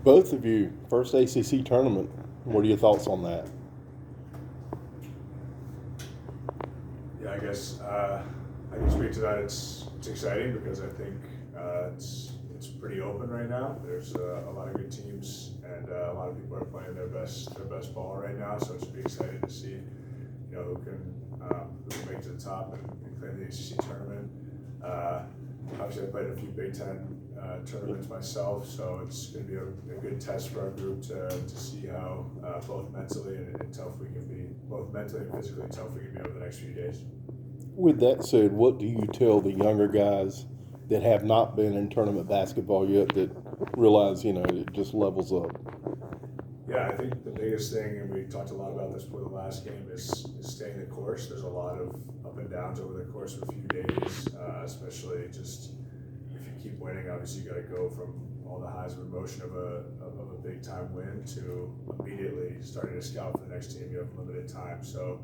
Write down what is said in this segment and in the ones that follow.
Both of you, first ACC tournament. What are your thoughts on that? Yeah, I guess I can speak to that. It's exciting because I think it's pretty open right now. There's a lot of good teams, and a lot of people are playing their best ball right now. So it's pretty exciting to see, who can make it to the top and claim the ACC tournament. Obviously, I played a few Big Ten tournaments myself, so it's going to be a good test for our group to see how both mentally and tough we can be, both mentally and physically tough we can be over the next few days. With that said, what do you tell the younger guys that have not been in tournament basketball yet that realize, it just levels up? Yeah, I think the biggest thing, and we talked a lot about this before the last game, is staying the course. There's a lot of up and downs over the course of a few days, especially just if you keep winning. Obviously, you got to go from all the highs of emotion of a big time win to immediately starting to scout for the next team. You have limited time, so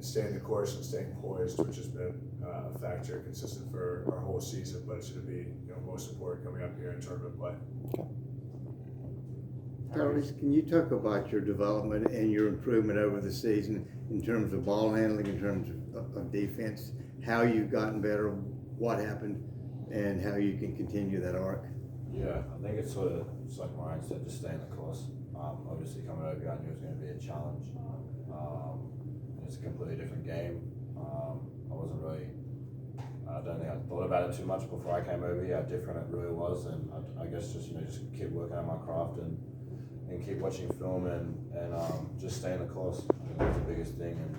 staying the course and staying poised, which has been a factor consistent for our whole season, but it's going to be most important coming up here in tournament play. Tyrese, can you talk about your development and your improvement over the season in terms of ball handling, in terms of defense, how you've gotten better, what happened, and how you can continue that arc? Yeah, I think it's like Ryan said, just staying the course. Obviously coming over here, I knew it was going to be a challenge. It's a completely different game. I don't think I thought about it too much before I came over here, how different it really was, and I guess just keep working on my craft and keep watching film and just stay in the course. I think that's the biggest thing. And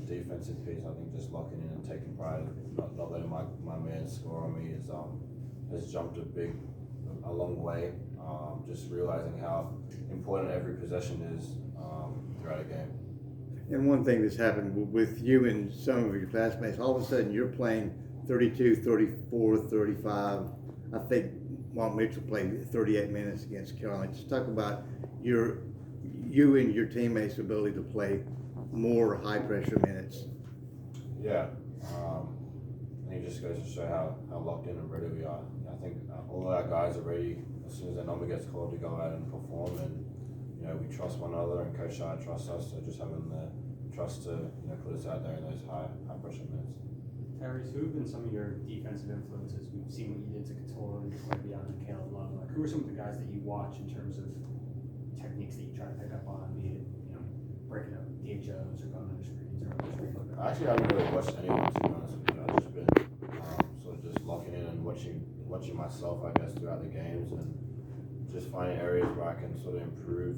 the defensive piece, I think just locking in and taking pride, not letting my man score on me has jumped a long way. Just realizing how important every possession is throughout a game. And one thing that's happened with you and some of your classmates, all of a sudden you're playing 32, 34, 35. I think Mark Mitchell played 38 minutes against Carolina. Just talk about you and your teammates' ability to play more high-pressure minutes. Yeah. I think it just goes to show how locked in and ready we are. I think all of our guys are ready as soon as their number gets called to go out and perform, and we trust one another, and Coach Shire trusts us, so just having the trust to put us out there in those high pressure minutes. Tyrese, who have been some of your defensive influences? We've seen what you did to Couture and beyond to Caleb Love. Like, who are some of the guys that you watch in terms of techniques that you try to pick up on, be it breaking up DHOs or going under screens or other screen? Actually, I haven't really watched anyone, to be honest with you. I've just been sort of just locking in and watching myself, I guess, throughout the games, and just finding areas where I can sort of improve.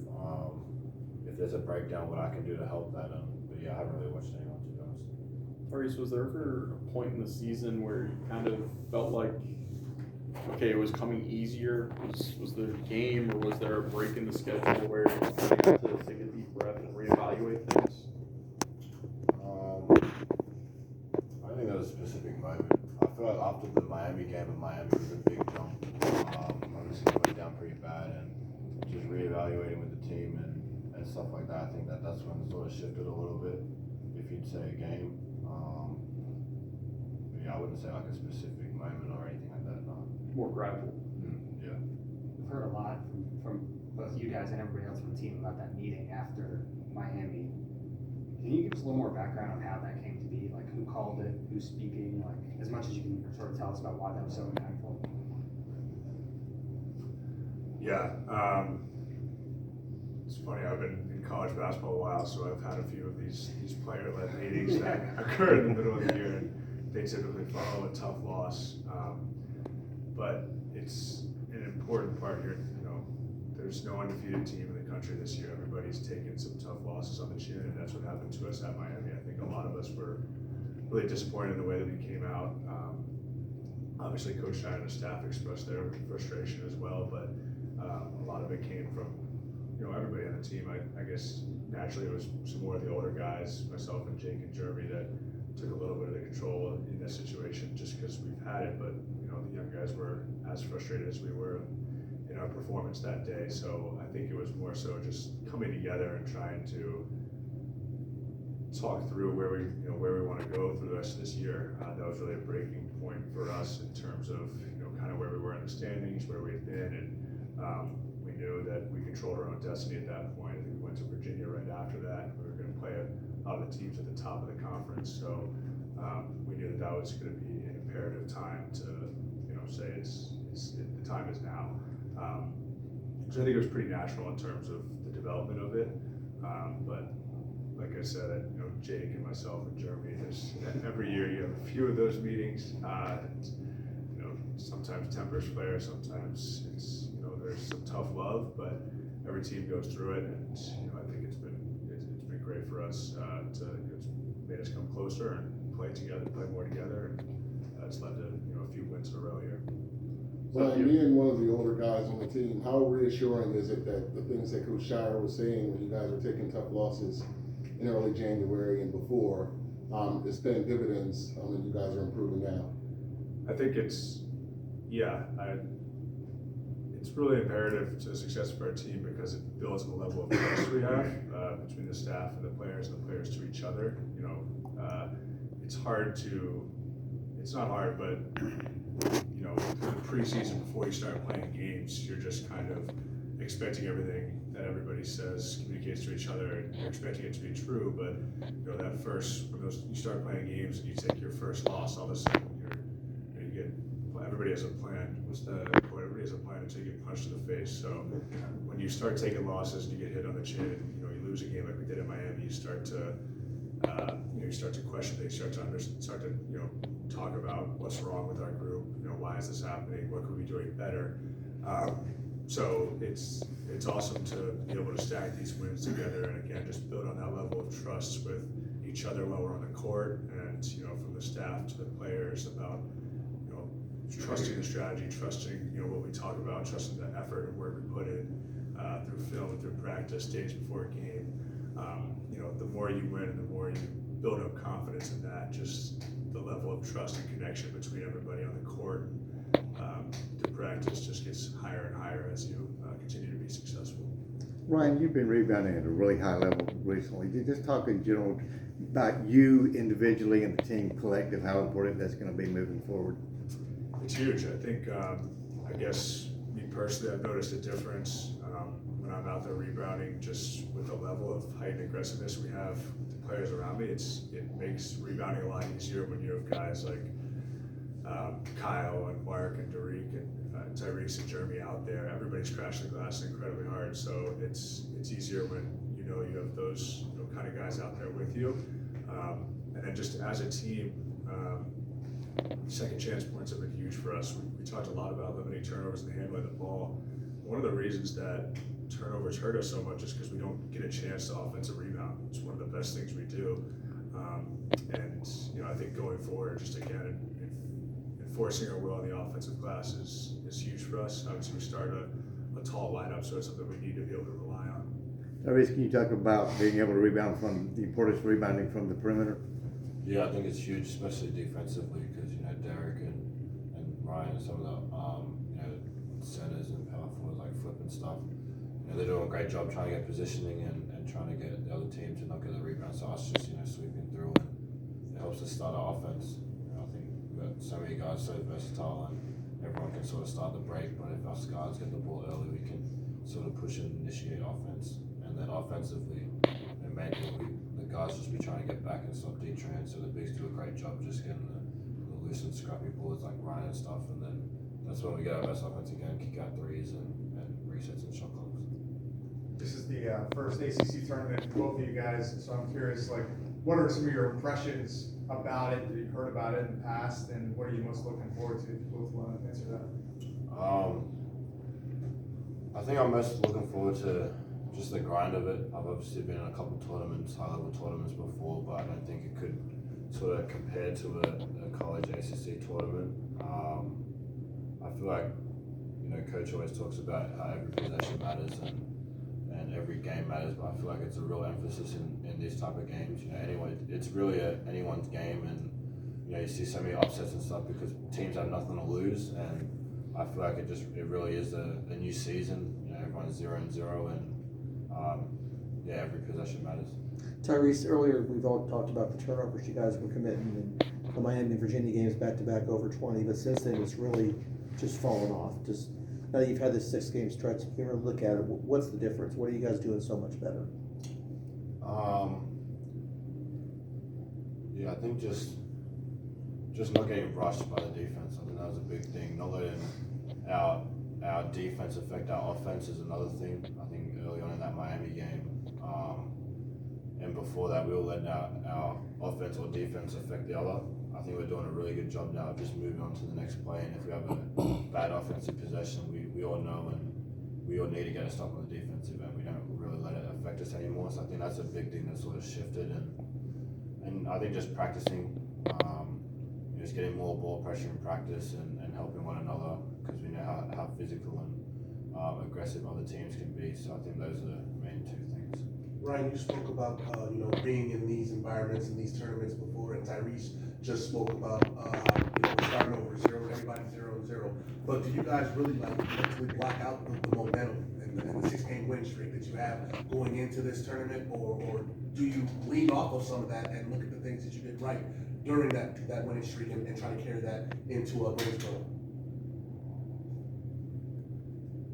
If there's a breakdown, what I can do to help that. But yeah, I haven't really watched anyone, to be honest. Tyrese, was there ever a point in the season where you kind of felt like, okay, it was coming easier? Was there a game, or was there a break in the schedule where you just kind of got to take a deep breath and reevaluate things? I think that was a specific moment. I feel like after the Miami game, and Miami was a big jump. Obviously, we went down pretty bad, and just reevaluating with the team and stuff like that. I think that's when it sort of shifted a little bit, if you'd say a game. But yeah, I wouldn't say like a specific moment or anything like that. No. More gradual. Yeah. We've heard a lot from both you guys and everybody else on the team about that meeting after Miami. Can you give us a little more background on how that came to be? Like, who called it, who's speaking, like as much as you can sort of tell us about why that was so impactful? Yeah, it's funny. I've been in college basketball a while, so I've had a few of these player-led meetings that occur in the middle of the year, and they typically follow a tough loss. But it's an important part here. There's no undefeated team in the country this year. Everybody's taken some tough losses on the chin, and that's what happened to us at Miami. I think a lot of us were really disappointed in the way that we came out. Obviously, Coach Shire and the staff expressed their frustration as well, but a lot of it came from everybody on the team. I guess naturally it was some more of the older guys, myself and Jake and Jeremy, that took a little bit of the control in this situation just because we've had it. But the young guys were as frustrated as we were in our performance that day. So I think it was more so just coming together and trying to talk through where we want to go through the rest of this year. That was really a breaking point for us in terms of kind of where we were in the standings, where we've been, and knew that we controlled our own destiny at that point. I think we went to Virginia right after that. We were going to play a lot of the teams at the top of the conference, so we knew that that was going to be an imperative time to, say the time is now. So I think it was pretty natural in terms of the development of it. But like I said, Jake and myself and Jeremy, every year you have a few of those meetings. Sometimes tempers flare, sometimes it's there's some tough love, but every team goes through it, and I think it's been great for us it's made us come closer and play together, play more together, and it's led to a few wins in a row here. Brian, being one of the older guys on the team, how reassuring is it that the things that Coach Shire was saying when you guys were taking tough losses in early January and before, is paying dividends, and you guys are improving now? I think it's really imperative to the success of our team because it builds the level of trust we have between the staff and the players to each other. It's not hard, but the preseason before you start playing games, you're just kind of expecting everything that everybody says, communicates to each other, and you're expecting it to be true. But that first, you start playing games and you take your first loss, all of a sudden everybody has a plan. Everybody has a plan until you get punched in the face. So when you start taking losses and you get hit on the chin, you lose a game like we did in Miami, you start to question things, start to talk about what's wrong with our group. Why is this happening? What could we be doing better? So it's awesome to be able to stack these wins together, and again, just build on that level of trust with each other while we're on the court, and from the staff to the players about trusting the strategy, trusting what we talk about, trusting the effort and work we put in through film, through practice, days before a game. The more you win and the more you build up confidence in that, just the level of trust and connection between everybody on the court through practice just gets higher and higher as you continue to be successful. Ryan, you've been rebounding at a really high level recently. Just talk in general about you individually and the team collective, how important that's going to be moving forward. It's huge. I think, I guess, me personally, I've noticed a difference when I'm out there rebounding, just with the level of heightened aggressiveness we have with the players around me. It makes rebounding a lot easier when you have guys like Kyle and Mark and Derek and Tyrese and Jeremy out there. Everybody's crashing the glass incredibly hard, so it's easier when you have those kind of guys out there with you. And then just as a team, second chance points have been huge for us. We talked a lot about limiting turnovers and handling the ball. One of the reasons that turnovers hurt us so much is because we don't get a chance to offensive rebound. It's one of the best things we do. And I think going forward, just again, enforcing our will on the offensive glass is huge for us. Obviously, we start a tall lineup, so it's something we need to be able to rely on. Tyrese, can you talk about being able to rebound from the importance of rebounding from the perimeter? Yeah, I think it's huge, especially defensively, because Derek and Ryan and some of the centers and power forwards like Flip and stuff. They're doing a great job trying to get positioning and trying to get the other team to not get the rebound. So us just sweeping through, and it helps us start our offense. I think we've got so many guys so versatile, and everyone can sort of start the break. But if us guys get the ball early, we can sort of push and initiate offense. And then offensively, the guys just be trying to get back and stop D-Tran. So the bigs do a great job just getting the loose and scrappy balls like Ryan and stuff. And then that's when we get our best offense again, kick out threes and resets and shot clocks. This is the first ACC tournament for both of you guys, so I'm curious, what are some of your impressions about it that you've heard about it in the past, and what are you most looking forward to? If you both want to answer that. I think I'm most looking forward to just the grind of it. I've obviously been in a couple tournaments, high-level tournaments before, but I don't think it could sort of compare to a college ACC tournament. I feel like, Coach always talks about how every possession matters and every game matters, but I feel like it's a real emphasis in these type of games. Anyway, it's really anyone's game, and you see so many upsets and stuff because teams have nothing to lose, and I feel like it really is a new season. Everyone's 0-0, and every possession matters. Tyrese, earlier we've all talked about the turnovers you guys were committing, and the Miami and Virginia games back-to-back over 20, but since then it's really just fallen off. Just now that you've had this 6-game stretch, if you ever look at it, what's the difference? What are you guys doing so much better? Yeah, I think just not getting rushed by the defense. I think that was a big thing. Not letting our defense affect our offense is another thing. I think early on in that Miami game, and before that, we were letting our offense or defense affect the other. I think we're doing a really good job now of just moving on to the next play. And if we have a bad offensive possession, we all know and we all need to get a stop on the defensive end. We don't really let it affect us anymore. So I think that's a big thing that sort of shifted. And I think just practicing, just getting more ball pressure in practice and helping one another because we know how physical and aggressive other teams can be. So I think those are the main two things. Ryan, you spoke about being in these environments and these tournaments before, and Tyrese just spoke about starting over 0, everybody 0-0. But do you guys really mentally block out the momentum and the 6-game win streak that you have going into this tournament, or do you lean off of some of that and look at the things that you did right during that winning streak and try to carry that into a Greensboro?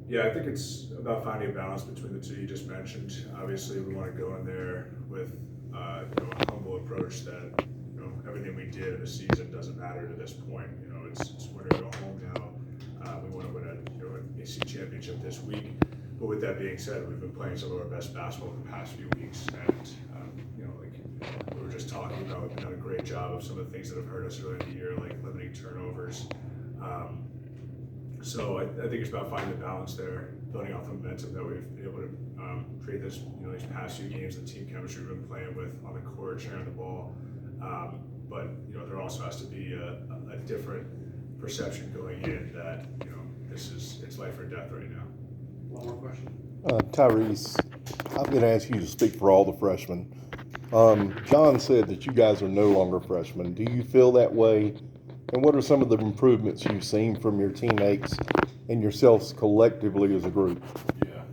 Yeah, I think it's about finding a balance between the two you just mentioned. Obviously, we want to go in there with a humble approach that everything we did in the season doesn't matter to this point. It's we're going to go home now. We want to win an ACC championship this week. But with that being said, we've been playing some of our best basketball in the past few weeks, and like we were just talking about, we've done a great job of some of the things that have hurt us earlier in the year, like limiting turnovers. So I think it's about finding the balance there, building off the momentum that we've been able to create this, these past few games, the team chemistry we've been playing with on the court, sharing the ball. But there also has to be a different perception going in that it's life or death right now. One more question. Tyrese, I'm going to ask you to speak for all the freshmen. John said that you guys are no longer freshmen. Do you feel that way? And what are some of the improvements you've seen from your teammates and yourselves collectively as a group? Yeah,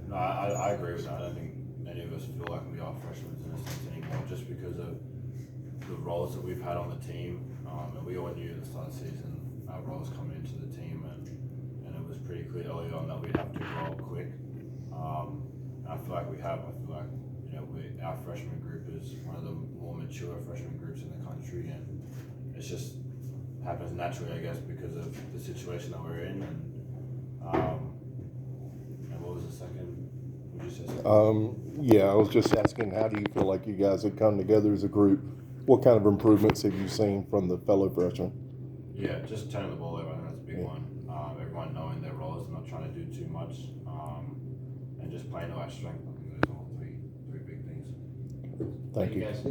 no, I agree with that. I don't think many of us feel like we are freshmen in a sense anymore, just because of the roles that we've had on the team. And we all knew at the start of the season our roles coming into the team, and it was pretty clear early on that we'd have to grow up quick. And I feel like we have. I feel like our freshman group is one of the more mature freshman groups in the country, and it's just happens naturally, I guess, because of the situation that we're in. And what was the second? Would you say something? Yeah, I was just asking, how do you feel like you guys have come together as a group? What kind of improvements have you seen from the fellow freshmen? Yeah, just turning the ball over. I think that's a big one. Everyone knowing their roles and not trying to do too much, and just playing to our strength. I think those are all three big things. Thank you. Guys.